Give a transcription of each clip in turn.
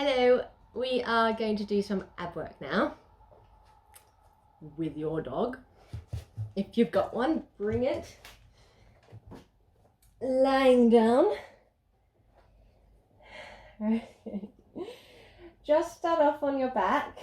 Hello, we are going to do some ab work now with your dog. If you've got one, bring it. Lying down. Just start off on your back,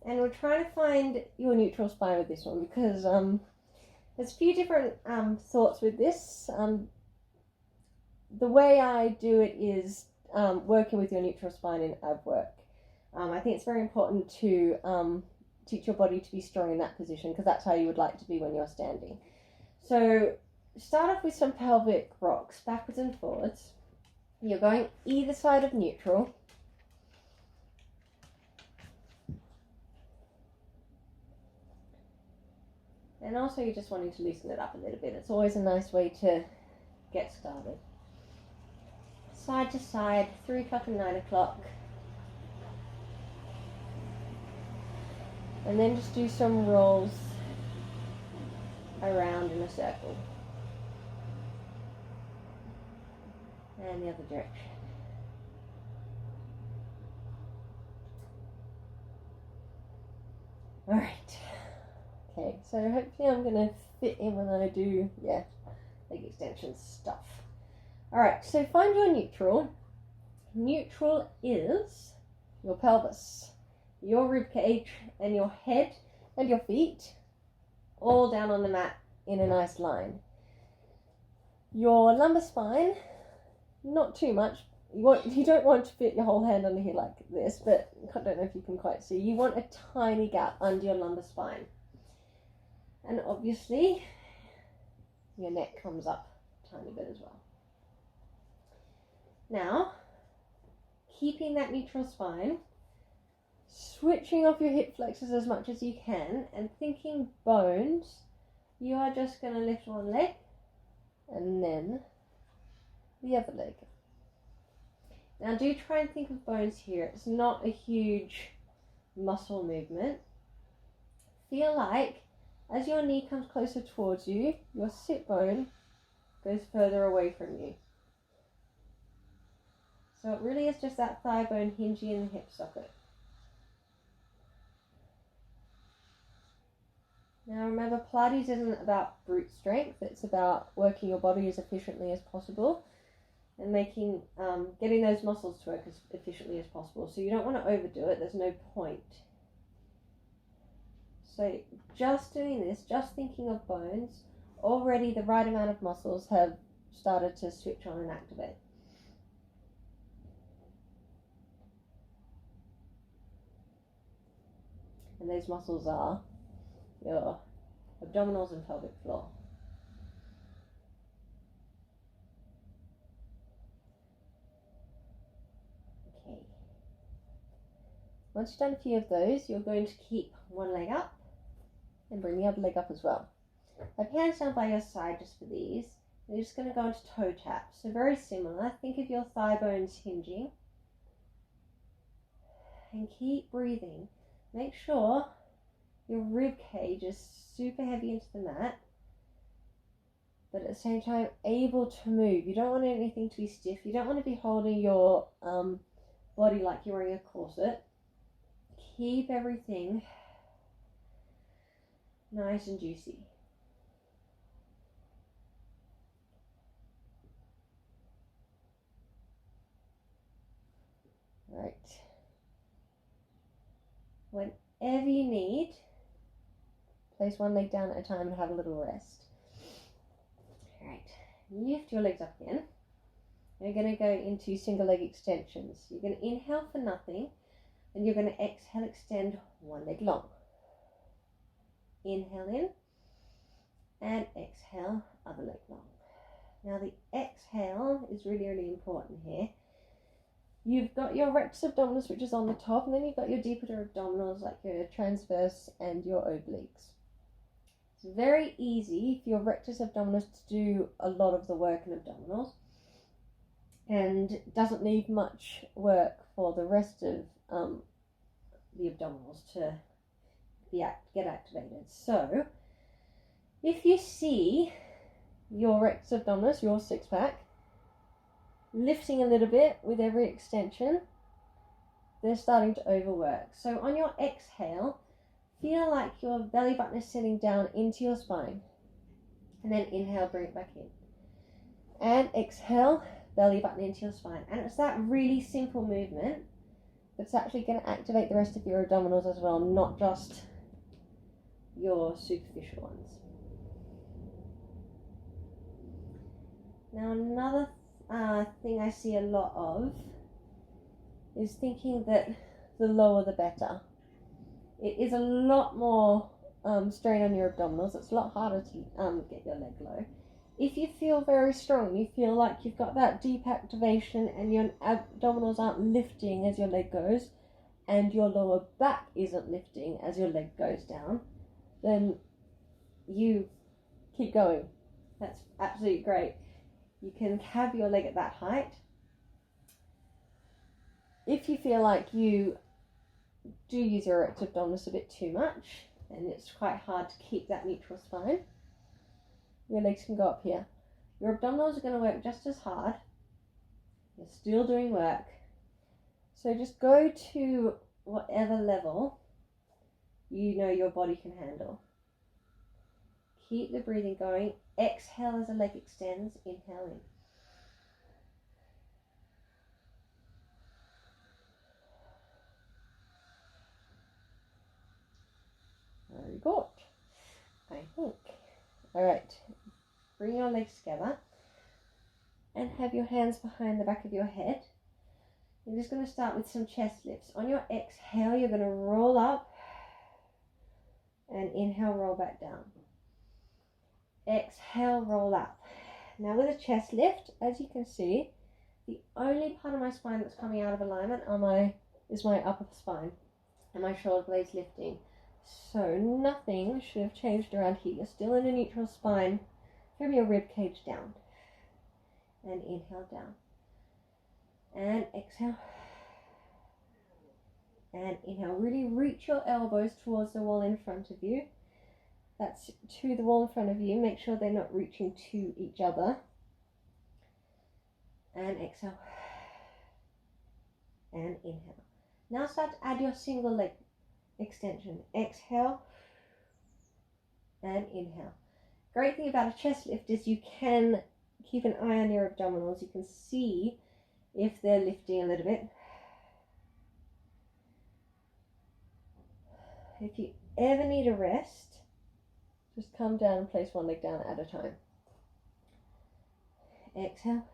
and we're trying to find your neutral spine with this one because there's a few different thoughts with this. The way I do it is working with your neutral spine in ab work. I think it's very important to teach your body to be strong in that position because that's how you would like to be when you're standing. So start off with some pelvic rocks, backwards and forwards. You're going either side of neutral. And also you're just wanting to loosen it up a little bit. It's always a nice way to get started. Side to side, 3 o'clock and 9 o'clock. And then just do some rolls around in a circle. And the other direction. Alright. Okay, so hopefully I'm going to fit in when I do, leg extension stuff. Alright, so find your neutral. Neutral is your pelvis, your rib cage, and your head and your feet all down on the mat in a nice line. Your lumbar spine, not too much. You don't want to fit your whole hand under here like this, but I don't know if you can quite see. You want a tiny gap under your lumbar spine. And obviously, your neck comes up a tiny bit as well. Now, keeping that neutral spine, switching off your hip flexors as much as you can, and thinking bones, you are just going to lift one leg, and then the other leg. Now do try and think of bones here. It's not a huge muscle movement. Feel like as your knee comes closer towards you, your sit bone goes further away from you. So it really is just that thigh bone hinging in the hip socket. Now remember, Pilates isn't about brute strength. It's about working your body as efficiently as possible and getting those muscles to work as efficiently as possible. So you don't want to overdo it. There's no point. So just doing this, just thinking of bones, already the right amount of muscles have started to switch on and activate. And those muscles are your abdominals and pelvic floor. Okay. Once you've done a few of those, you're going to keep one leg up and bring the other leg up as well. Have hands down by your side just for these. You're just going to go into toe taps. So very similar. Think of your thigh bones hinging. And keep breathing. Make sure your rib cage is super heavy into the mat, but at the same time able to move. You don't want anything to be stiff. You don't want to be holding your body like you're wearing a corset. Keep everything nice and juicy. Right. Whenever you need, place one leg down at a time and have a little rest. Alright, lift your legs up again. You're going to go into single leg extensions. You're going to inhale for nothing, and you're going to exhale, extend one leg long. Inhale in, and exhale, other leg long. Now the exhale is really, really important here. You've got your rectus abdominis, which is on the top, and then you've got your deeper abdominals, like your transverse and your obliques. It's very easy for your rectus abdominis to do a lot of the work in abdominals, and doesn't leave much work for the rest of the abdominals to get activated. So, if you see your rectus abdominis, your six-pack, lifting a little bit with every extension, they're starting to overwork. So on your exhale, feel like your belly button is sitting down into your spine. And then inhale, bring it back in. And exhale, belly button into your spine. And it's that really simple movement that's actually going to activate the rest of your abdominals as well, not just your superficial ones. Now another thing I see a lot of is thinking that the lower the better. It is a lot more strain on your abdominals. It's a lot harder to get your leg low. If you feel very strong, you feel like you've got that deep activation and your abdominals aren't lifting as your leg goes, and your lower back isn't lifting as your leg goes down, then you keep going. That's absolutely great. You can have your leg at that height. If you feel like you do use your erector abdominis a bit too much and it's quite hard to keep that neutral spine, your legs can go up here. Your abdominals are going to work just as hard. You're still doing work. So just go to whatever level you know your body can handle. Keep the breathing going. Exhale as the leg extends. Inhale in. Very good, I think. All right, bring your legs together and have your hands behind the back of your head. You're just going to start with some chest lifts. On your exhale, you're going to roll up and inhale, roll back down. Exhale, roll up. Now with a chest lift, as you can see, the only part of my spine that's coming out of alignment is my upper spine and my shoulder blades lifting. So nothing should have changed around here. You're still in a neutral spine from your rib cage down. And inhale down. And exhale. And inhale. Really reach your elbows towards the wall in front of you. That's to the wall in front of you. Make sure they're not reaching to each other. And exhale. And inhale. Now start to add your single leg extension. Exhale and inhale. Great thing about a chest lift is you can keep an eye on your abdominals. You can see if they're lifting a little bit. If you ever need a rest, just come down and place one leg down at a time. Exhale.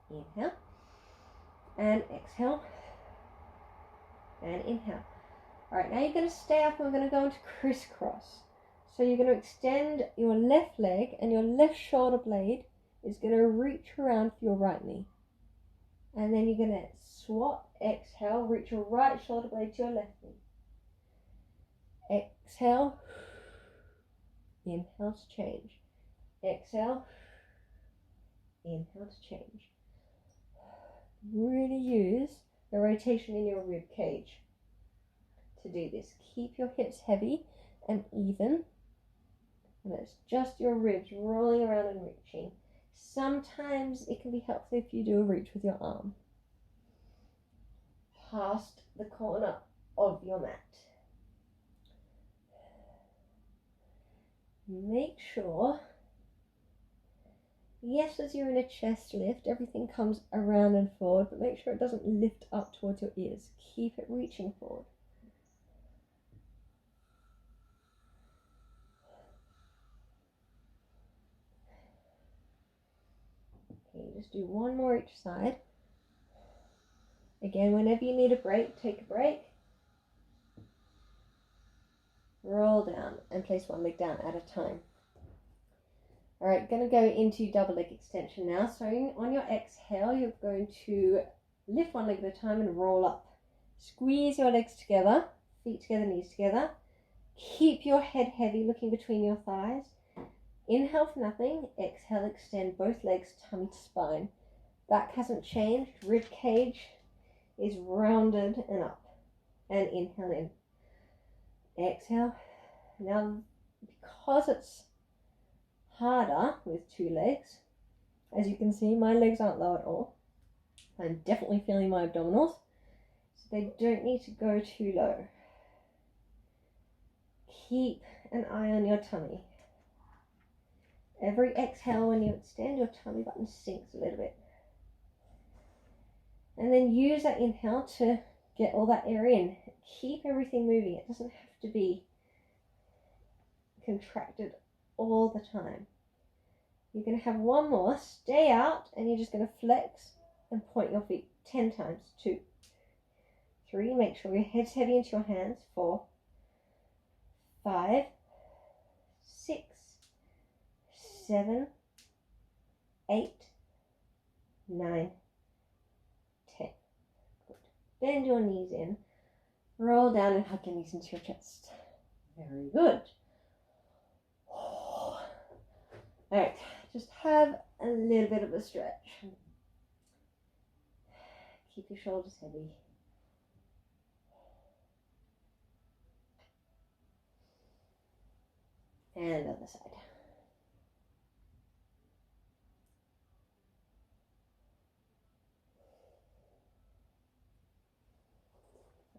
Inhale. And exhale. And inhale. All right, now you're going to stay up and we're going to go into crisscross. So you're going to extend your left leg and your left shoulder blade is going to reach around for your right knee. And then you're going to swap, exhale, reach your right shoulder blade to your left knee. Exhale, inhale to change. Exhale, inhale to change. Really use the rotation in your rib cage to do this. Keep your hips heavy and even, and it's just your ribs rolling around and reaching. Sometimes it can be helpful if you do a reach with your arm past the corner of your mat. Make sure, yes, as you're in a chest lift, everything comes around and forward, but make sure it doesn't lift up towards your ears. Keep it reaching forward. Okay, just do one more each side. Again, whenever you need a break, take a break. Roll down and place one leg down at a time. All right, going to go into double leg extension now. So on your exhale, you're going to lift one leg at a time and roll up. Squeeze your legs together, feet together, knees together. Keep your head heavy, looking between your thighs. Inhale for nothing. Exhale, extend both legs, tummy to spine. Back hasn't changed. Rib cage is rounded and up. And inhale in. Exhale. Now, because it's harder with two legs, as you can see, my legs aren't low at all. I'm definitely feeling my abdominals. So they don't need to go too low. Keep an eye on your tummy. Every exhale, when you extend, your tummy button sinks a little bit. And then use that inhale to get all that air in. Keep everything moving. It doesn't have to be contracted all the time. You're going to have one more. Stay out, and you're just going to flex and point your feet 10 times. 2, 3. Make sure your head's heavy into your hands. 4, 5, 6, 7, 8, 9, 10. Good. Bend your knees in. Roll down and hug your knees into your chest. Very good. Alright, just have a little bit of a stretch. Keep your shoulders heavy. And other side.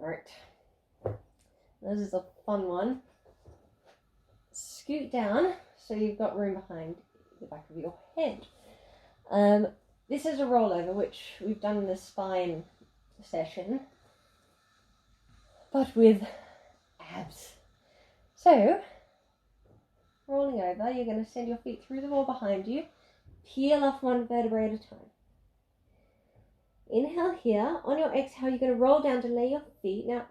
Alright, this is a fun one. Scoot down so you've got room behind the back of your head. This is a rollover, which we've done in the spine session, but with abs. So, rolling over, you're going to send your feet through the wall behind you, peel off one vertebrae at a time. Inhale here. On your exhale, you're going to roll down to lay your feet. Now